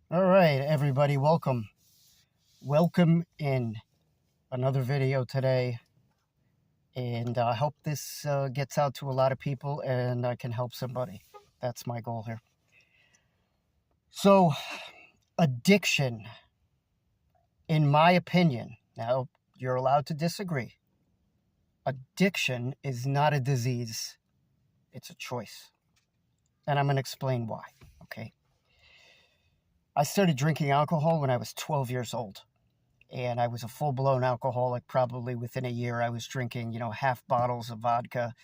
All right, everybody, welcome. Welcome in another video today. And I hope this gets out to a lot of people and I can help somebody. That's my goal here. So, addiction, in my opinion, now you're allowed to disagree. Addiction is not a disease, it's a choice. And I'm going to explain why, okay? I started drinking alcohol when I was 12 years old. And I was a full-blown alcoholic. Probably within a year, I was drinking, half bottles of vodka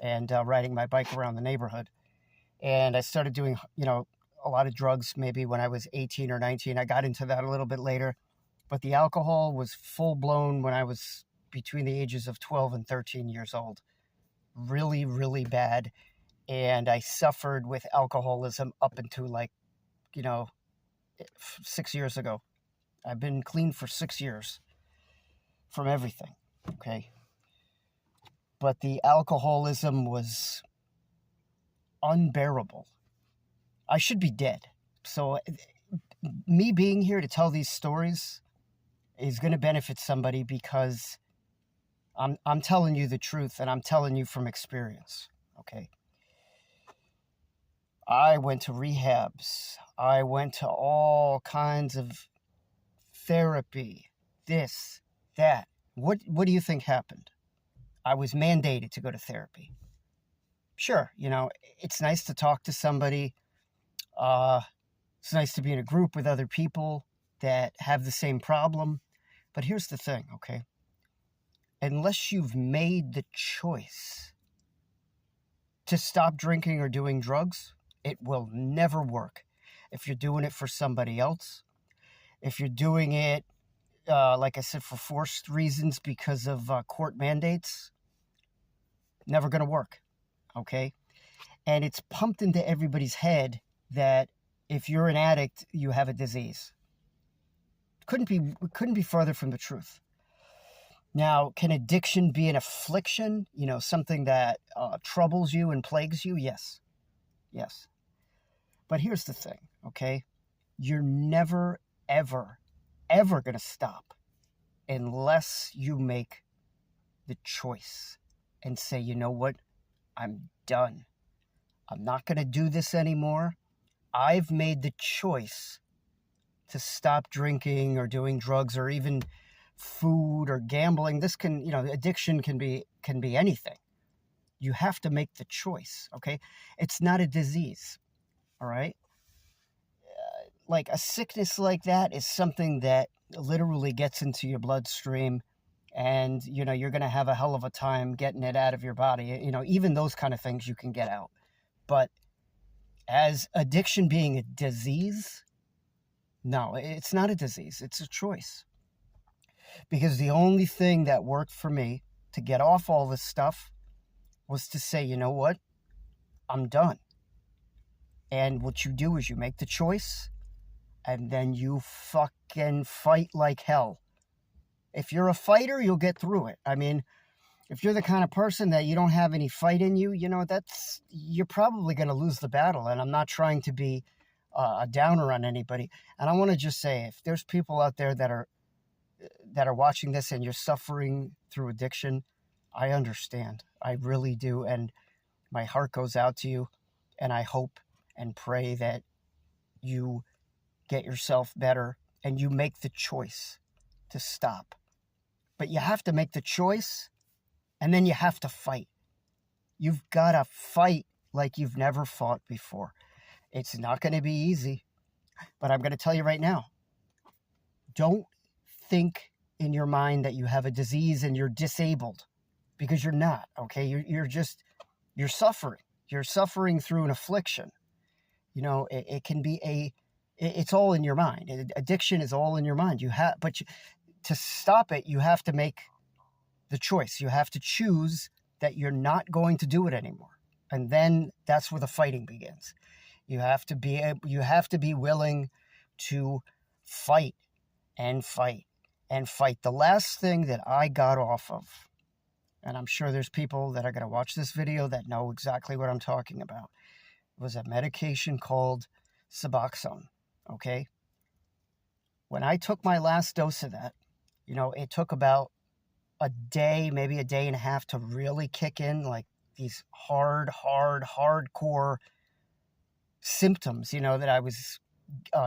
and riding my bike around the neighborhood. And I started doing, a lot of drugs maybe when I was 18 or 19. I got into that a little bit later. But the alcohol was full-blown when I was between the ages of 12 and 13 years old. Really, really bad. And I suffered with alcoholism up until 6 years ago. I've been clean for 6 years from everything, okay? But the alcoholism was unbearable. I should be dead. So me being here to tell these stories is going to benefit somebody because I'm telling you the truth and I'm telling you from experience, okay? I went to rehabs. I went to all kinds of therapy, this, that. What do you think happened? I was mandated to go to therapy. Sure, it's nice to talk to somebody. It's nice to be in a group with other people that have the same problem. But here's the thing, okay? Unless you've made the choice to stop drinking or doing drugs, it will never work. If you're doing it for somebody else, if you're doing it, like I said, for forced reasons because of court mandates, never going to work, okay? And it's pumped into everybody's head that if you're an addict, you have a disease. Couldn't be further from the truth. Now, can addiction be an affliction? Something that troubles you and plagues you? Yes. But here's the thing, okay? You're never, ever, ever going to stop unless you make the choice and say, you know what? I'm done. I'm not going to do this anymore. I've made the choice to stop drinking or doing drugs or even food or gambling. This can, addiction can be anything. You have to make the choice, okay? It's not a disease, all right? Like a sickness like that is something that literally gets into your bloodstream and, you're going to have a hell of a time getting it out of your body. Even those kind of things you can get out. But as addiction being a disease, no, it's not a disease. It's a choice. Because the only thing that worked for me to get off all this stuff was to say, you know what? I'm done. And what you do is you make the choice and then you fucking fight like hell. If you're a fighter, you'll get through it. I mean, if you're the kind of person that you don't have any fight in you, you're probably going to lose the battle. And I'm not trying to be a downer on anybody. And I want to just say, if there's people out there that are watching this and you're suffering through addiction, I understand. I really do. And my heart goes out to you. And I hope and pray that you get yourself better and you make the choice to stop. But you have to make the choice and then you have to fight. You've got to fight like you've never fought before. It's not going to be easy, but I'm going to tell you right now, don't think in your mind that you have a disease and you're disabled, because you're not, okay? You're suffering. You're suffering through an affliction. It can be it's all in your mind. Addiction is all in your mind. To stop it, you have to make the choice. You have to choose that you're not going to do it anymore. And then that's where the fighting begins. You have to be willing to fight and fight and fight. The last thing that I got off of, and I'm sure there's people that are going to watch this video that know exactly what I'm talking about, was a medication called Suboxone. okay? When I took my last dose of that, it took about a day, maybe a day and a half to really kick in, like these hardcore symptoms, that I was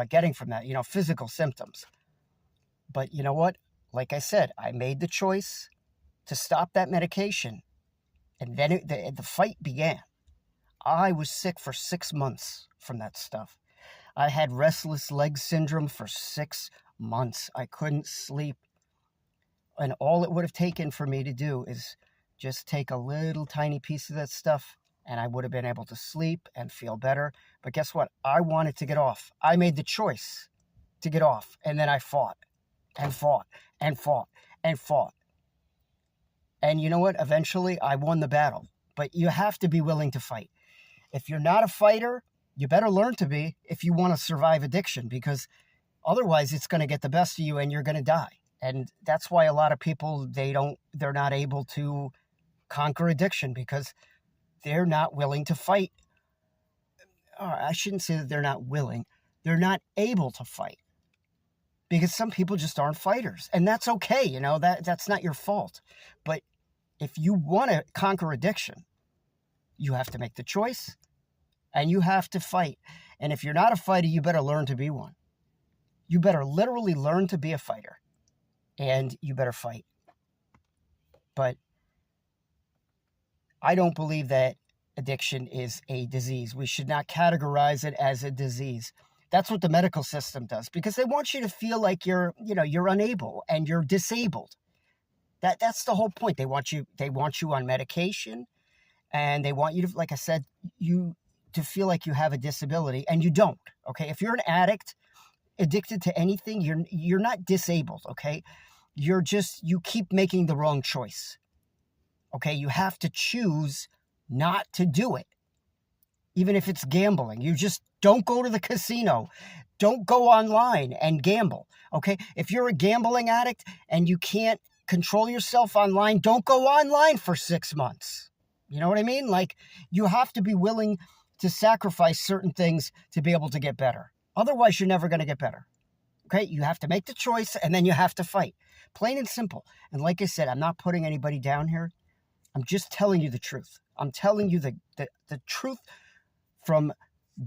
getting from that, physical symptoms. But you know what? Like I said, I made the choice to stop that medication, and then the fight began. I was sick for 6 months from that stuff. I had restless leg syndrome for 6 months. I couldn't sleep. And all it would have taken for me to do is just take a little tiny piece of that stuff, and I would have been able to sleep and feel better. But guess what? I wanted to get off. I made the choice to get off. And then I fought and fought and fought and fought. And you know what? Eventually, I won the battle. But you have to be willing to fight. If you're not a fighter, you better learn to be if you want to survive addiction, because otherwise it's going to get the best of you and you're going to die. And that's why a lot of people, they're not able to conquer addiction, because they're not willing to fight. Or I shouldn't say that they're not willing. They're not able to fight, because some people just aren't fighters, and that's okay. That's not your fault. But if you want to conquer addiction, you have to make the choice and you have to fight. And if you're not a fighter, you better learn to be one. You better literally learn to be a fighter, and you better fight. But I don't believe that addiction is a disease. We should not categorize it as a disease. That's what the medical system does, because they want you to feel like you're unable and you're disabled. That's the whole point. They want you on medication, and they want you to, like I said, to feel like you have a disability, and you don't. Okay? If you're an addict, addicted to anything, you're not disabled, okay? You keep making the wrong choice. Okay? You have to choose not to do it. Even if it's gambling, you just don't go to the casino. Don't go online and gamble. Okay? If you're a gambling addict and you can't control yourself online, don't go online for 6 months. You know what I mean? Like, you have to be willing to sacrifice certain things to be able to get better. Otherwise, you're never going to get better. Okay? You have to make the choice, and then you have to fight. Plain and simple. And like I said, I'm not putting anybody down here. I'm just telling you the truth. I'm telling you the truth from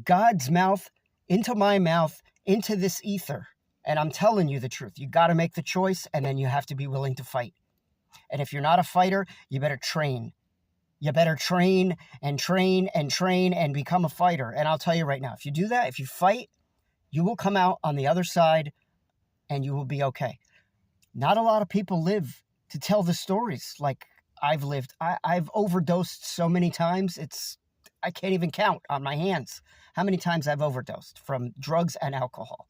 God's mouth into my mouth, into this ether. And I'm telling you the truth. You got to make the choice, and then you have to be willing to fight. And if you're not a fighter, you better train. You better train and train and train and become a fighter. And I'll tell you right now, if you do that, if you fight, you will come out on the other side and you will be okay. Not a lot of people live to tell the stories like I've lived. I've overdosed so many times, I can't even count on my hands how many times I've overdosed from drugs and alcohol.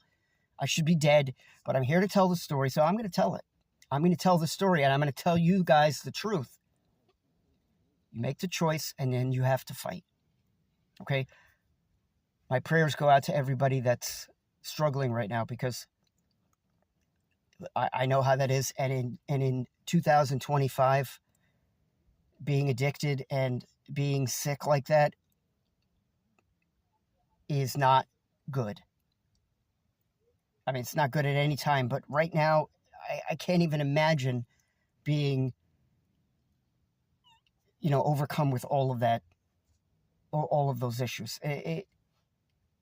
I should be dead, but I'm here to tell the story, so I'm going to tell it. I'm going to tell the story, and I'm going to tell you guys the truth. You make the choice, and then you have to fight. Okay? My prayers go out to everybody that's struggling right now, because I know how that is. And in 2025, being addicted and being sick like that is not good. I mean, it's not good at any time, but right now, I can't even imagine being, overcome with all of that, all of those issues. When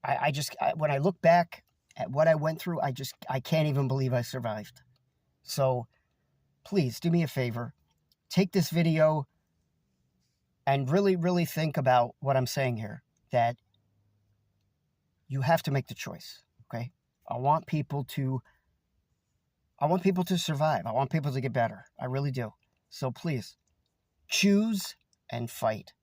I look back at what I went through, I can't even believe I survived. So please do me a favor, take this video and really, really think about what I'm saying here, that you have to make the choice. Okay? I want people to survive. I want people to get better. I really do. So please choose and fight.